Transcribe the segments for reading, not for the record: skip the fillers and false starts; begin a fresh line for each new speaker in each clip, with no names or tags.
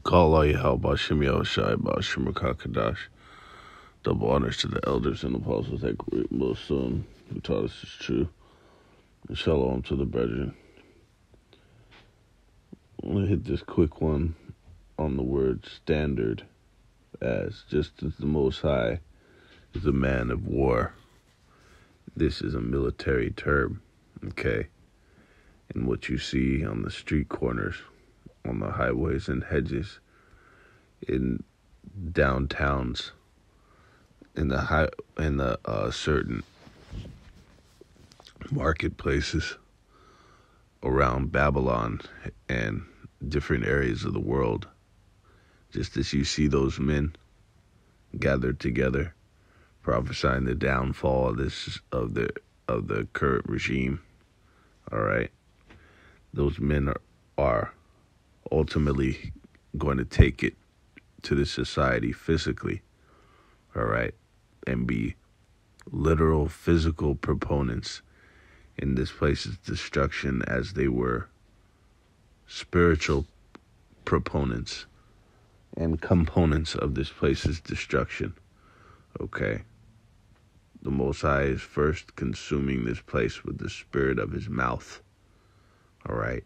Call all Yahweh Bashim Yahushai Bashim Kakadash. Double honors to the elders and apostles that great most soon who taught us is true. And shalom to the brethren. I'm going to hit this quick one on the word standard, as just as the Most High is a man of war. This is a military term, okay? And what you see on the street corners, on the highways and hedges, in downtowns, in the certain marketplaces around Babylon and different areas of the world, just as you see those men gathered together, prophesying the downfall of the current regime. All right, those men are ultimately going to take it to the society physically. All right, and be literal physical proponents in this place's destruction as they were spiritual proponents and components of this place's destruction. Okay, the Most High is first consuming this place with the spirit of his mouth. All right,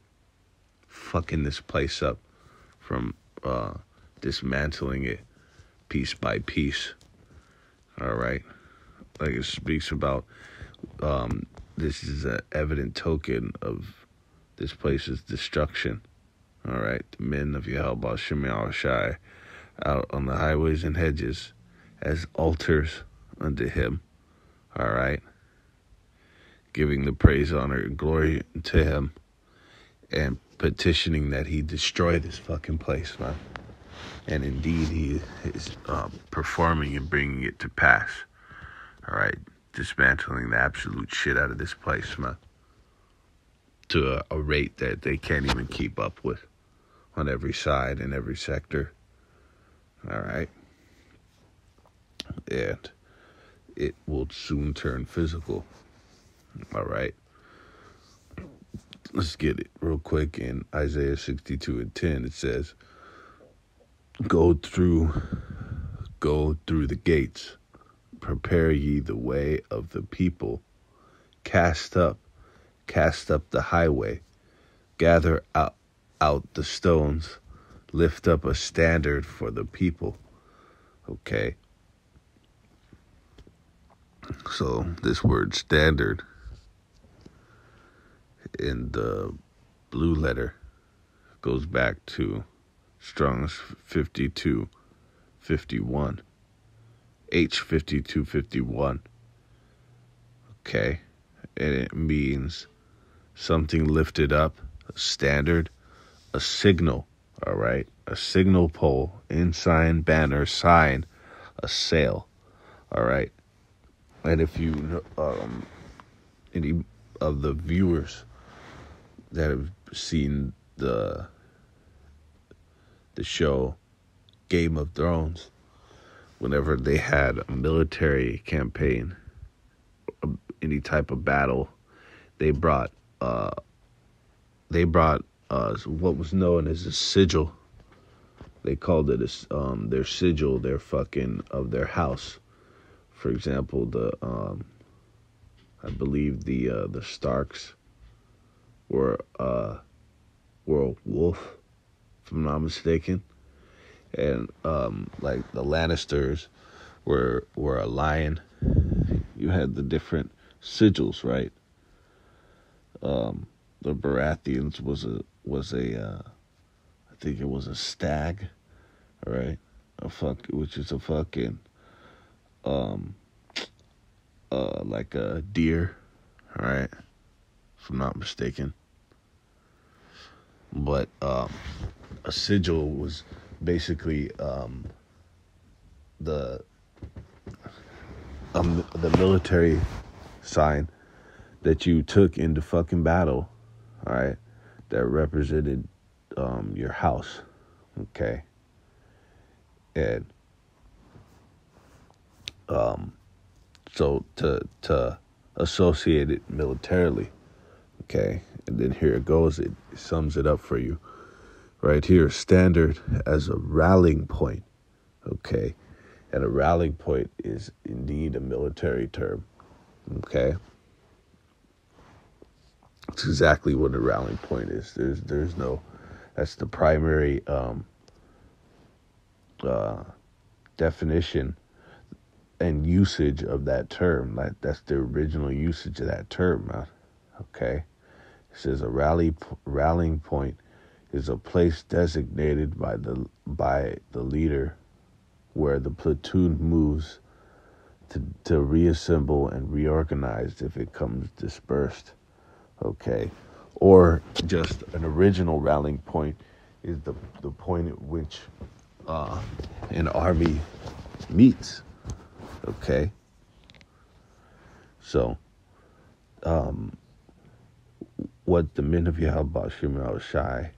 fucking this place up from dismantling it piece by piece. All right, like it speaks about, this is an evident token of this place's destruction. All right, the men of Yahweh Shem Yahushai out on the highways and hedges as altars unto him. All right, giving the praise, honor, and glory to him, and petitioning that he destroy this fucking place, man. And indeed, he is performing and bringing it to pass. All right, dismantling the absolute shit out of this place, man, to a rate that they can't even keep up with on every side and every sector. All right, and it will soon turn physical. All right, let's get it real quick. In Isaiah 62:10, it says, Go through the gates, prepare ye the way of the people, cast up the highway, gather out the stones, lift up a standard for the people. Okay, so this word standard in the blue letter goes back to Strong's 5251, H5251. Okay, and it means something lifted up, a standard, a signal. All right, a signal pole, ensign, banner, sign, a sail. All right, and if you any of the viewers that have seen the show Game of Thrones, whenever they had a military campaign, any type of battle, they brought what was known as a sigil. They called it their sigil, their fucking of their house. For example, I believe the Starks were a wolf, if I'm not mistaken, and like the Lannisters were a lion. You had the different sigils, right? The Baratheons was a I think it was a stag, all right, which is a fucking like a deer, all right, if I'm not mistaken. But a sigil was basically the military sign that you took into fucking battle, all right, that represented your house, okay, and so to associate it militarily, okay, and then here it goes. It sums it up for you. right here, standard as a rallying point, okay? And a rallying point is indeed a military term, okay? It's exactly what a rallying point is. There's no, that's the primary definition and usage of that term. That's the original usage of that term, okay? It says a rallying point is a place designated by the leader where the platoon moves to reassemble and reorganize if it comes dispersed, okay? Or just an original rallying point is the point at which an army meets, okay? So, what the men of Yahweh Shem Shai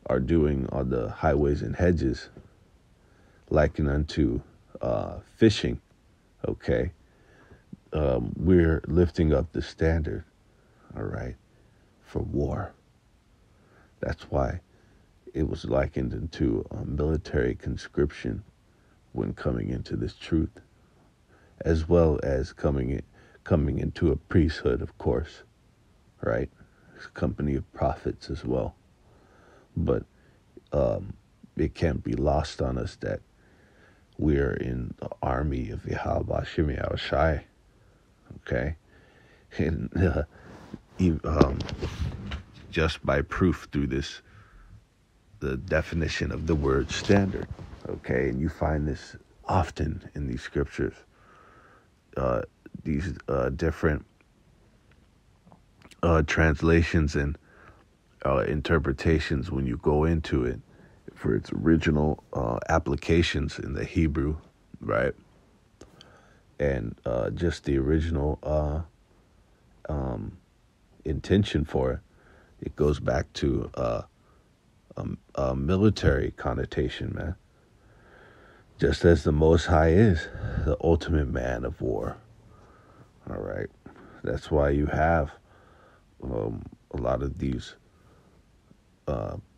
are doing on the highways and hedges, likened unto fishing, okay? We're lifting up the standard, all right, for war. That's why it was likened into a military conscription when coming into this truth, as well as coming into a priesthood, of course, right? It's a company of prophets as well. But it can't be lost on us that we're in the army of Yahweh Shem Shai, okay? And just by proof through this, the definition of the word standard, okay? And you find this often in these scriptures, these different translations and interpretations when you go into it for its original applications in the Hebrew, right? And just the original intention for it. It goes back to a military connotation, man. Just as the Most High is the ultimate man of war. All right. That's why you have a lot of these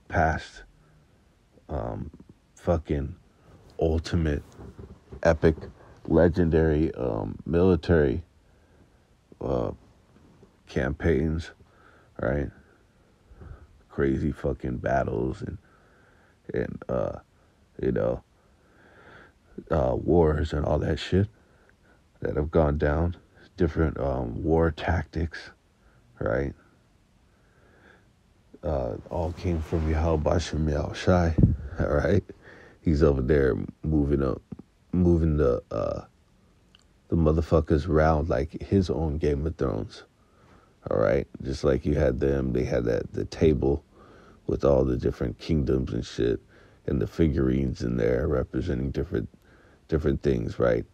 past fucking ultimate, epic, legendary military campaigns, right? Crazy fucking battles and wars and all that shit that have gone down. Different war tactics, right? All came from Yahweh Shem Shai, all right? He's over there moving the motherfuckers around like his own Game of Thrones, all right? Just like you had them, they had the table with all the different kingdoms and shit, and the figurines in there representing different things, right?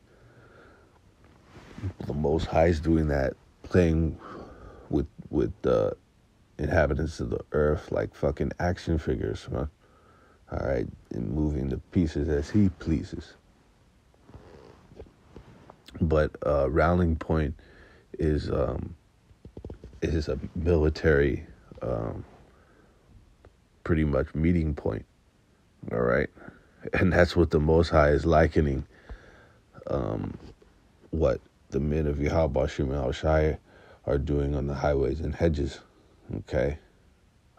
The Most High is doing that, playing with the inhabitants of the earth like fucking action figures, man. All right, and moving the pieces as he pleases. But rallying point is a military, pretty much meeting point. All right, and that's what the Most High is likening. What the men of Yahweh Shem Shai are doing on the highways and hedges, okay,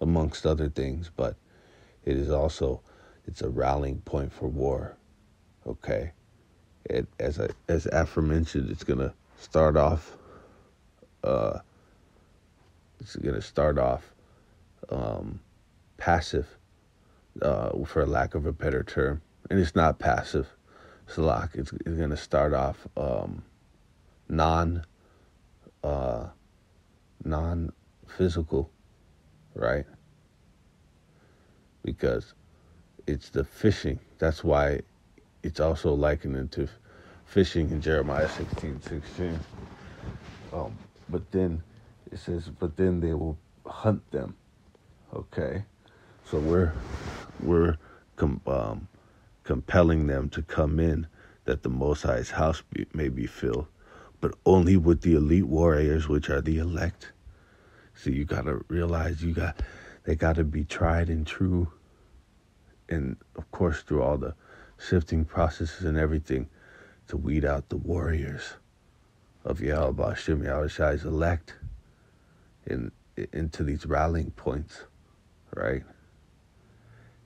amongst other things, but it is also, it's a rallying point for war, okay. As aforementioned, it's gonna start off. Passive, for lack of a better term, and it's not passive. Salak, it's gonna start off non-physical, right? Because it's the fishing. That's why it's also likened into fishing in Jeremiah 16:16. But then it says, but then they will hunt them. Okay, so we're compelling them to come in, that the Most High's house may be filled, but only with the elite warriors, which are the elect. So you gotta realize they gotta be tried and true, and of course through all the sifting processes and everything to weed out the warriors of Yahweh Hashem Yahushai's elect into these rallying points, right?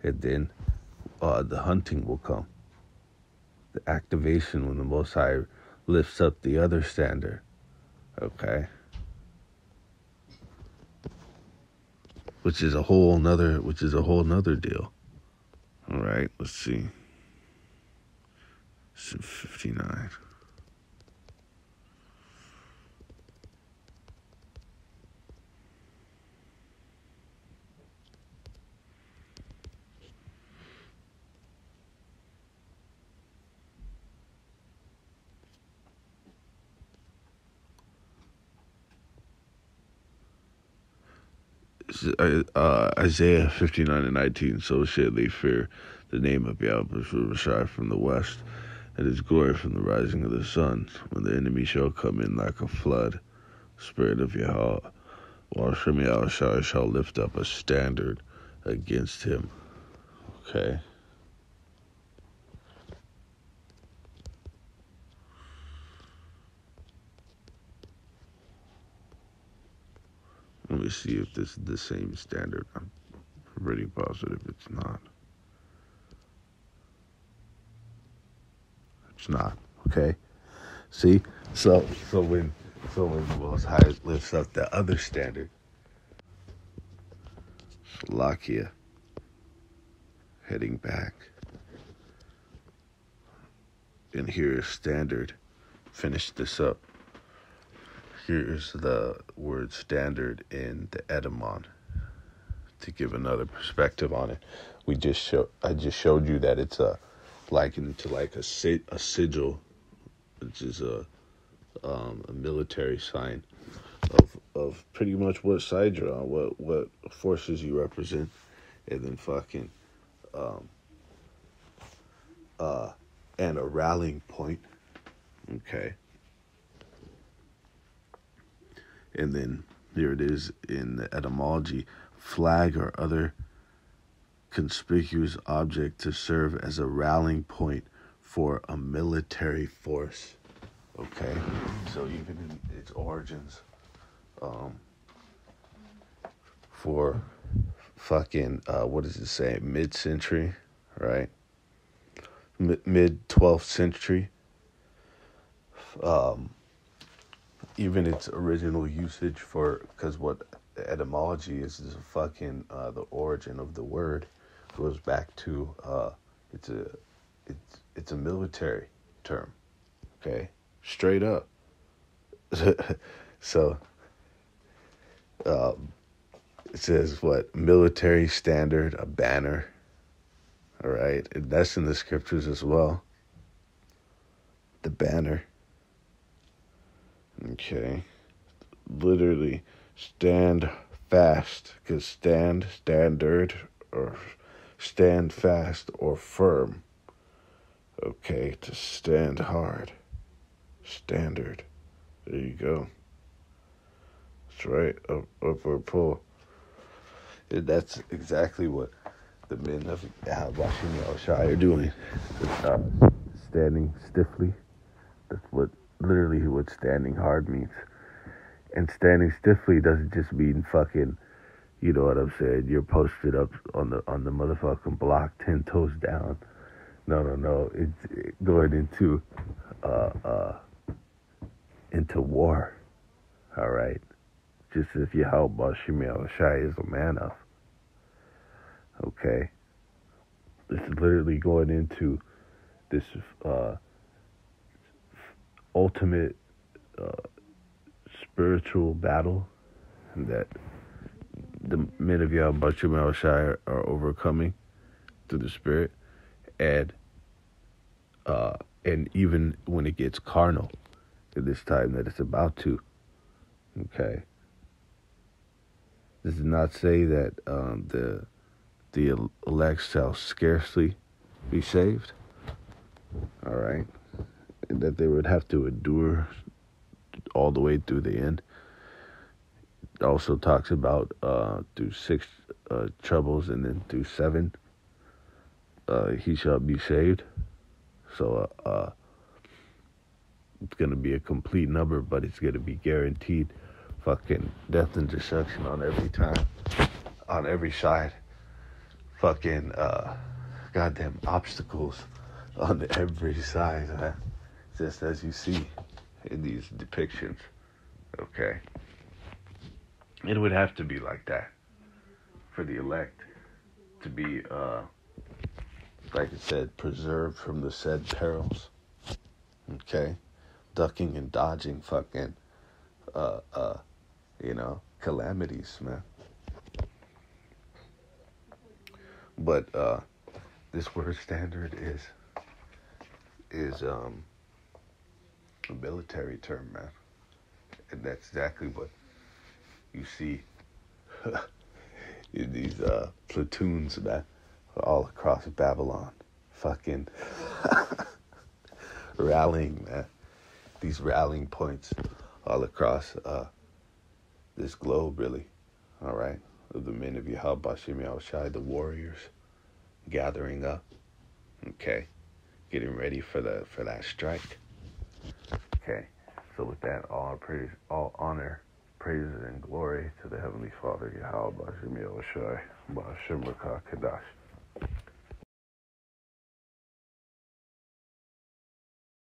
And then the hunting will come. The activation when the Most High lifts up the other standard, okay? Which is a whole nother deal. All right, let's see. 59. Isaiah 59:19. So shall they fear the name of Yahweh from the west, and his glory from the rising of the sun, when the enemy shall come in like a flood. Spirit of Yahweh, while Hashem Yahushai shall lift up a standard against him. Okay. Let me see if this is the same standard. I'm pretty positive it's not. It's not. Okay. See? So when the Most High lifts up the other standard, Salakia, heading back, and here is standard. Finish this up. Here's the word standard in the Edemon to give another perspective on it. I just showed you that it's likened to like a sigil, which is a military sign of pretty much what side you're on, what forces you represent, and then fucking and a rallying point. Okay. And then here it is in the etymology: flag or other conspicuous object to serve as a rallying point for a military force. Okay, so even in its origins, for fucking what does it say? Mid-century, right? Mid 12th century. Even its original usage because what etymology is a fucking the origin of the word goes back to it's a military term, okay, straight up. So it says what? Military standard, a banner, all right, and that's in the scriptures as well, the banner. Okay, literally stand fast, because standard, or stand fast or firm. Okay, to stand hard, standard. There you go. That's right, upward pull. And that's exactly what the men of Washington Yahushai are doing. Standing stiffly. That's literally what standing hard means. And standing stiffly doesn't just mean fucking, you know what I'm saying, you're posted up on the motherfucking block 10 toes down. No. It's going into war. All right. Just as Yahweh Hashem Yahushai is a man of. Okay. This is literally going into this ultimate spiritual battle that the men of Yahweh Hashem Yahushai are overcoming through the Spirit, and even when it gets carnal at this time that it's about to. Okay. This does not say that the elect shall scarcely be saved. All right. And that they would have to endure all the way through the end. also talks about through 6 troubles and then through 7 he shall be saved. So it's gonna be a complete number, but it's gonna be guaranteed fucking death and destruction on every time, on every side. Fucking goddamn obstacles on every side, man. Just as you see in these depictions. Okay. It would have to be like that for the elect to be, like I said, preserved from the said perils. Okay? Ducking and dodging fucking, calamities, man. But, this word standard is a military term, man. And that's exactly what you see in these platoons, man, all across Babylon, fucking rallying, man. These rallying points all across this globe, really. All right, of the men of Yahweh Bashim Yahushai, the warriors, gathering up. Okay, getting ready for that strike. Okay, so with that, all praise, all honor, praises, and glory to the Heavenly Father, Yahweh Bashim Yahushai, Bashim Rakah Kadash.